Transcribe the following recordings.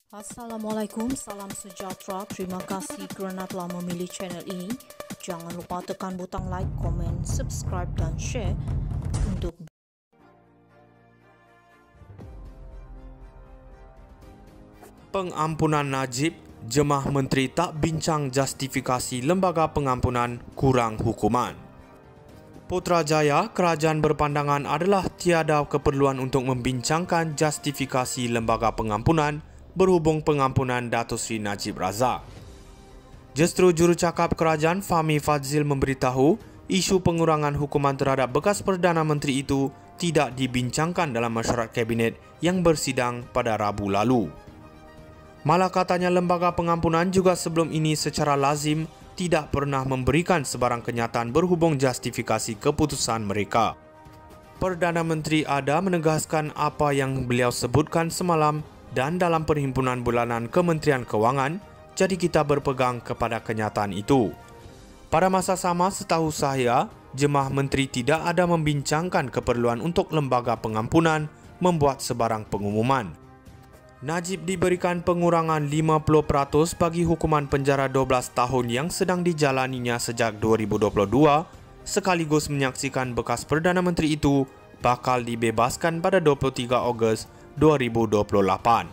Assalamualaikum, salam sejahtera. Terima kasih kerana telah memilih channel ini. Jangan lupa tekan butang like, komen, subscribe dan share untuk Pengampunan Najib, jemaah menteri tak bincang justifikasi lembaga pengampunan kurang hukuman. Putrajaya, kerajaan berpandangan adalah tiada keperluan untuk membincangkan justifikasi lembaga pengampunan berhubung pengampunan Datuk Seri Najib Razak. Justru jurucakap kerajaan Fahmi Fadzil memberitahu isu pengurangan hukuman terhadap bekas Perdana Menteri itu tidak dibincangkan dalam mesyuarat Kabinet yang bersidang pada Rabu lalu. Malah katanya lembaga pengampunan juga sebelum ini secara lazim tidak pernah memberikan sebarang kenyataan berhubung justifikasi keputusan mereka. Perdana Menteri Ada menegaskan apa yang beliau sebutkan semalam dan dalam perhimpunan bulanan Kementerian Kewangan, jadi kita berpegang kepada kenyataan itu. Pada masa sama, setahu saya, jemaah menteri tidak ada membincangkan keperluan untuk lembaga pengampunan membuat sebarang pengumuman. Najib diberikan pengurangan 50% bagi hukuman penjara 12 tahun yang sedang dijalaninya sejak 2022, sekaligus menyaksikan bekas Perdana Menteri itu bakal dibebaskan pada 23 Ogos 2028.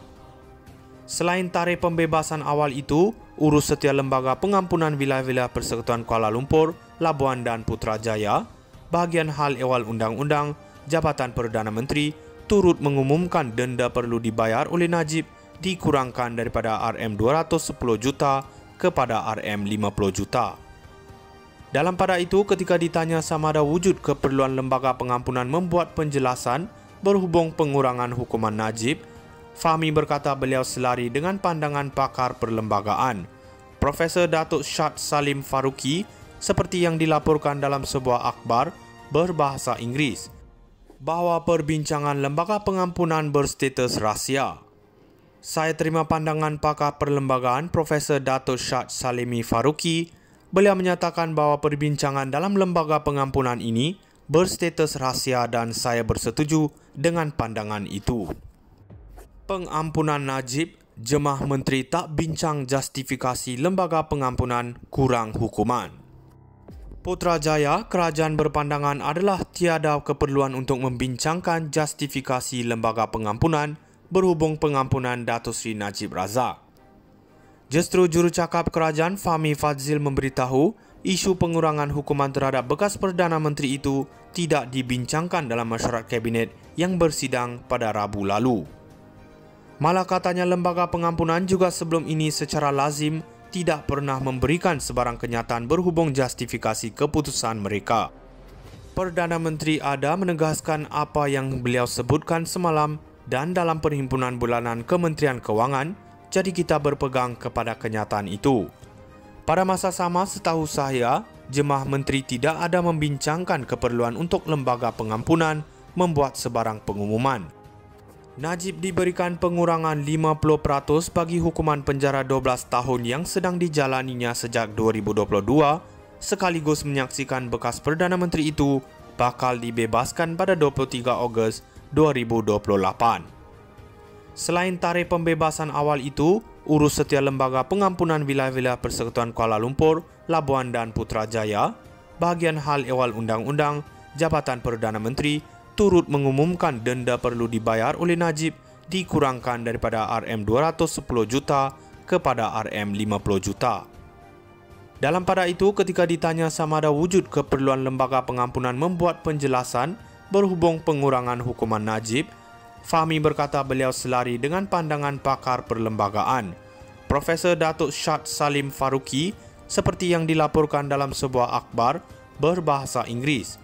Selain tarikh pembebasan awal itu, urus setia lembaga pengampunan wilayah-wilayah Persekutuan Kuala Lumpur, Labuan dan Putrajaya, bahagian hal ehwal undang-undang, Jabatan Perdana Menteri turut mengumumkan denda perlu dibayar oleh Najib dikurangkan daripada RM210 juta kepada RM50 juta. Dalam pada itu, ketika ditanya sama ada wujud keperluan lembaga pengampunan membuat penjelasan berhubung pengurangan hukuman Najib, Fahmi berkata beliau selari dengan pandangan pakar perlembagaan, Profesor Datuk Shad Salim Faruqi, seperti yang dilaporkan dalam sebuah akhbar berbahasa Inggeris, bahawa perbincangan lembaga pengampunan berstatus rahsia. Saya terima pandangan pakar perlembagaan Profesor Datuk Shad Salimi Faruqi. Beliau menyatakan bahawa perbincangan dalam lembaga pengampunan ini berstatus rahsia dan saya bersetuju dengan pandangan itu. Pengampunan Najib, jemaah menteri tak bincang justifikasi lembaga pengampunan kurang hukuman. Putrajaya, kerajaan berpandangan adalah tiada keperluan untuk membincangkan justifikasi lembaga pengampunan berhubung pengampunan Datuk Seri Najib Razak. Justru jurucakap kerajaan Fahmi Fadzil memberitahu isu pengurangan hukuman terhadap bekas Perdana Menteri itu tidak dibincangkan dalam mesyuarat Kabinet yang bersidang pada Rabu lalu. Malah katanya lembaga pengampunan juga sebelum ini secara lazim tidak pernah memberikan sebarang kenyataan berhubung justifikasi keputusan mereka. Perdana Menteri Ada menegaskan apa yang beliau sebutkan semalam dan dalam perhimpunan bulanan Kementerian Kewangan, jadi kita berpegang kepada kenyataan itu. Pada masa sama, setahu saya, jemaah menteri tidak ada membincangkan keperluan untuk lembaga pengampunan membuat sebarang pengumuman. Najib diberikan pengurangan 50% bagi hukuman penjara 12 tahun yang sedang dijalaninya sejak 2022, sekaligus menyaksikan bekas Perdana Menteri itu bakal dibebaskan pada 23 Ogos 2028. Selain tarikh pembebasan awal itu, urus setia lembaga pengampunan wilayah-wilayah Persekutuan Kuala Lumpur, Labuan dan Putrajaya, bahagian hal ehwal undang-undang, Jabatan Perdana Menteri turut mengumumkan denda perlu dibayar oleh Najib dikurangkan daripada RM210 juta kepada RM50 juta. Dalam pada itu, ketika ditanya sama ada wujud keperluan lembaga pengampunan membuat penjelasan berhubung pengurangan hukuman Najib, Fahmi berkata beliau selari dengan pandangan pakar perlembagaan, Profesor Datuk Shad Salim Faruqi, seperti yang dilaporkan dalam sebuah akhbar berbahasa Inggeris,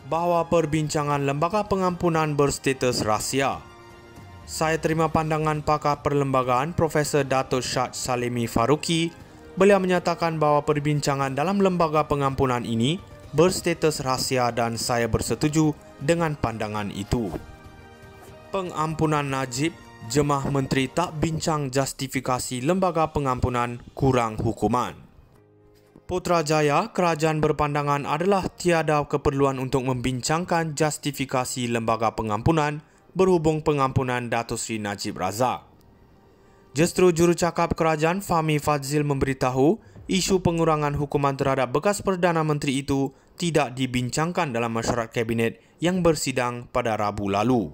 bahawa perbincangan lembaga pengampunan berstatus rahsia. Saya terima pandangan pakar perlembagaan Profesor Datuk Shad Salimi Faruqi. Beliau menyatakan bahawa perbincangan dalam lembaga pengampunan ini berstatus rahsia dan saya bersetuju dengan pandangan itu. Pengampunan Najib, jemaah menteri tak bincang justifikasi lembaga pengampunan kurang hukuman. Putrajaya, kerajaan berpandangan adalah tiada keperluan untuk membincangkan justifikasi lembaga pengampunan berhubung pengampunan Datuk Seri Najib Razak. Justru jurucakap kerajaan Fahmi Fadzil memberitahu isu pengurangan hukuman terhadap bekas Perdana Menteri itu tidak dibincangkan dalam mesyuarat Kabinet yang bersidang pada Rabu lalu.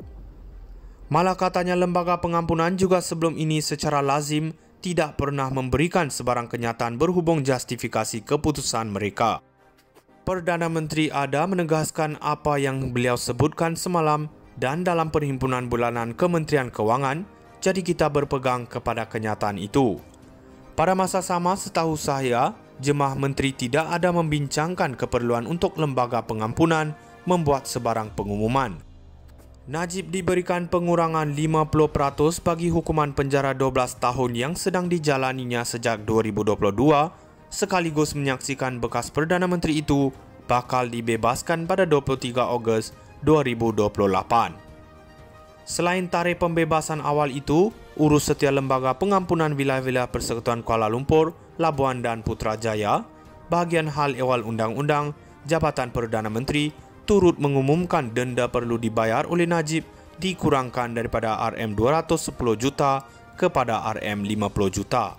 Malah katanya lembaga pengampunan juga sebelum ini secara lazim tidak pernah memberikan sebarang kenyataan berhubung justifikasi keputusan mereka. Perdana Menteri Ada menegaskan apa yang beliau sebutkan semalam dan dalam perhimpunan bulanan Kementerian Kewangan, jadi kita berpegang kepada kenyataan itu. Pada masa sama, setahu saya, Jemaah Menteri tidak ada membincangkan keperluan untuk lembaga pengampunan membuat sebarang pengumuman. Najib diberikan pengurangan 50% bagi hukuman penjara 12 tahun yang sedang dijalaninya sejak 2022, sekaligus menyaksikan bekas Perdana Menteri itu bakal dibebaskan pada 23 Ogos 2028. Selain tarikh pembebasan awal itu, urus setia Lembaga Pengampunan Wilayah-Wilayah Persekutuan Kuala Lumpur, Labuan dan Putrajaya, bahagian hal ehwal undang-undang, Jabatan Perdana Menteri turut mengumumkan denda perlu dibayar oleh Najib dikurangkan daripada RM210 juta kepada RM50 juta.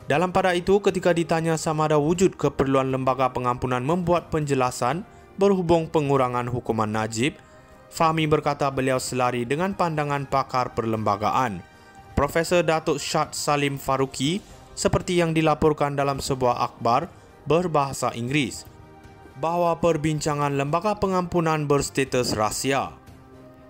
Dalam pada itu, ketika ditanya sama ada wujud keperluan Lembaga Pengampunan membuat penjelasan berhubung pengurangan hukuman Najib, Fahmi berkata beliau selari dengan pandangan pakar perlembagaan, Profesor Datuk Shad Salim Faruqi, seperti yang dilaporkan dalam sebuah akhbar berbahasa Inggeris, bahawa perbincangan lembaga pengampunan berstatus rahsia.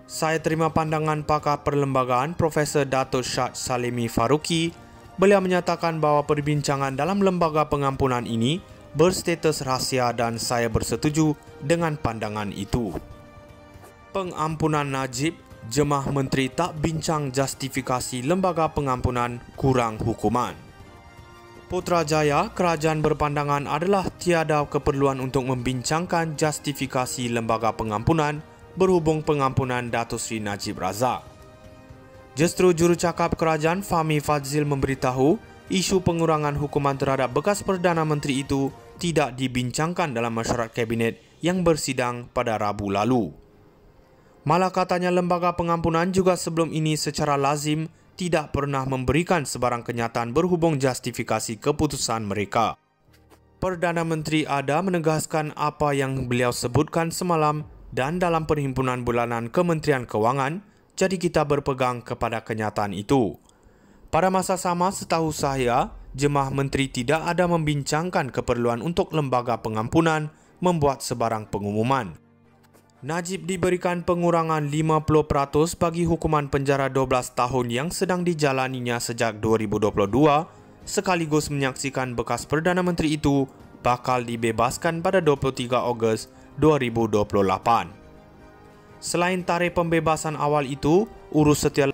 Saya terima pandangan pakar perlembagaan Profesor Datuk Shad Salimi Faruqi. Beliau menyatakan bahawa perbincangan dalam lembaga pengampunan ini berstatus rahsia dan saya bersetuju dengan pandangan itu. Pengampunan Najib, Jemaah Menteri tak bincang justifikasi lembaga pengampunan kurang hukuman. Putrajaya, kerajaan berpandangan adalah tiada keperluan untuk membincangkan justifikasi lembaga pengampunan berhubung pengampunan Datuk Seri Najib Razak. Justru jurucakap kerajaan Fahmi Fadzil memberitahu isu pengurangan hukuman terhadap bekas Perdana Menteri itu tidak dibincangkan dalam mesyuarat Kabinet yang bersidang pada Rabu lalu. Malah katanya lembaga pengampunan juga sebelum ini secara lazim tidak pernah memberikan sebarang kenyataan berhubung justifikasi keputusan mereka. Perdana Menteri Ada menegaskan apa yang beliau sebutkan semalam dan dalam perhimpunan bulanan Kementerian Kewangan, jadi kita berpegang kepada kenyataan itu. Pada masa sama, setahu saya, Jemaah Menteri tidak ada membincangkan keperluan untuk lembaga pengampunan membuat sebarang pengumuman. Najib diberikan pengurangan 50% bagi hukuman penjara 12 tahun yang sedang dijalaninya sejak 2022, sekaligus menyaksikan bekas Perdana Menteri itu bakal dibebaskan pada 23 Ogos 2028. Selain tarikh pembebasan awal itu, urus setia